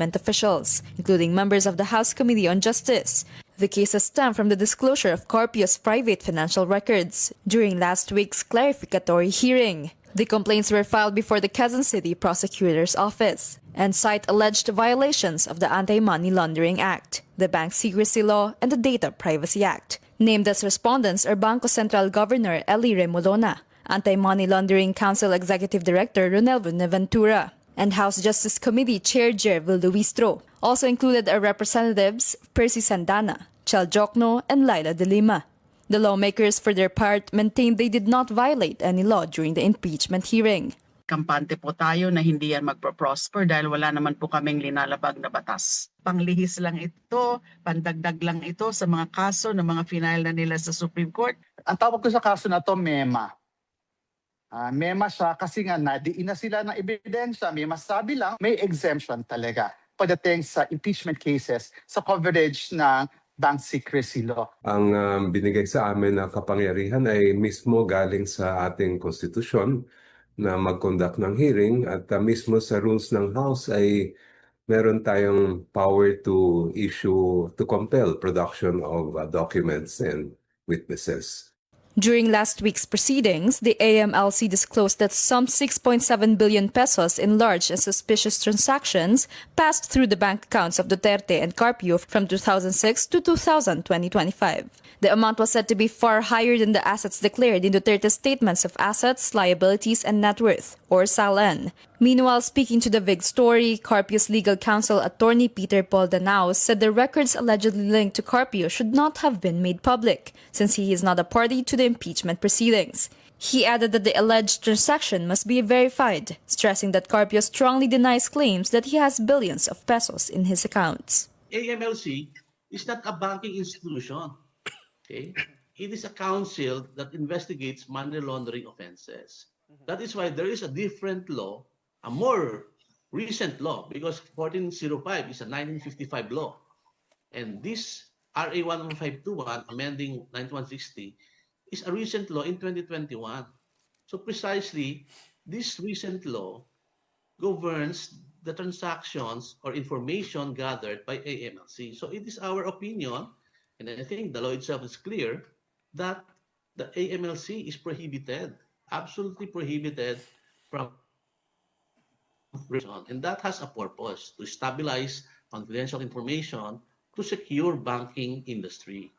officials, including members of the House Committee on Justice. The cases stem from the disclosure of Carpio's private financial records during last week's clarificatory hearing. The complaints were filed before the Quezon City Prosecutor's Office and cite alleged violations of the Anti-Money Laundering Act, the Bank Secrecy Law, and the Data Privacy Act. Named as respondents are Bangko Sentral Governor Eli Remolona, Anti-Money Laundering Council Executive Director Ronelvo Neventura, and House Justice Committee Chair Jer Villuistro. Also included are Representatives Percy Sandana, Chel Jokno, and Laila de Lima. The lawmakers, for their part, maintained they did not violate any law during the impeachment hearing. Kampante po tayo na hindi yan magpo-prosper dahil wala naman po kaming linalabag na batas. Panglihis lang ito, pandagdag lang ito sa mga kaso ng mga final na nila sa Supreme Court. Ang tawag ko sa kaso na to, MEMA. MEMA siya kasi nga nadiin na sila ng ebidensya. May masabi lang, may exemption talaga pagdating sa impeachment cases sa coverage ng Bank Secrecy Law. Ang binigay sa amin na kapangyarihan ay mismo galing sa ating konstitusyon na mag-conduct ng hearing at mismo sa rules ng House ay meron tayong power to compel production of documents and witnesses. During last week's proceedings, the AMLC disclosed that some 6.7 billion pesos in large and suspicious transactions passed through the bank accounts of Duterte and Carpio from 2006 to 2025. The amount was said to be far higher than the assets declared in Duterte's statements of assets, liabilities, and net worth, or SALN. Meanwhile, speaking to the VIG story, Carpio's legal counsel attorney Peter Paul Danao said the records allegedly linked to Carpio should not have been made public, since he is not a party to the impeachment proceedings. He added that the alleged transaction must be verified, stressing that Carpio strongly denies claims that he has billions of pesos in his accounts. AMLC is not a banking institution. Okay? It is a council that investigates money laundering offenses. That is why there is a different law, a more recent law, because 1405 is a 1955 law. And this RA 11521, amending 9160, is a recent law in 2021. So precisely, this recent law governs the transactions or information gathered by AMLC. So it is our opinion, and I think the law itself is clear, that the AMLC is prohibited, absolutely prohibited from, and that has a purpose, to stabilize confidential information to secure banking industry.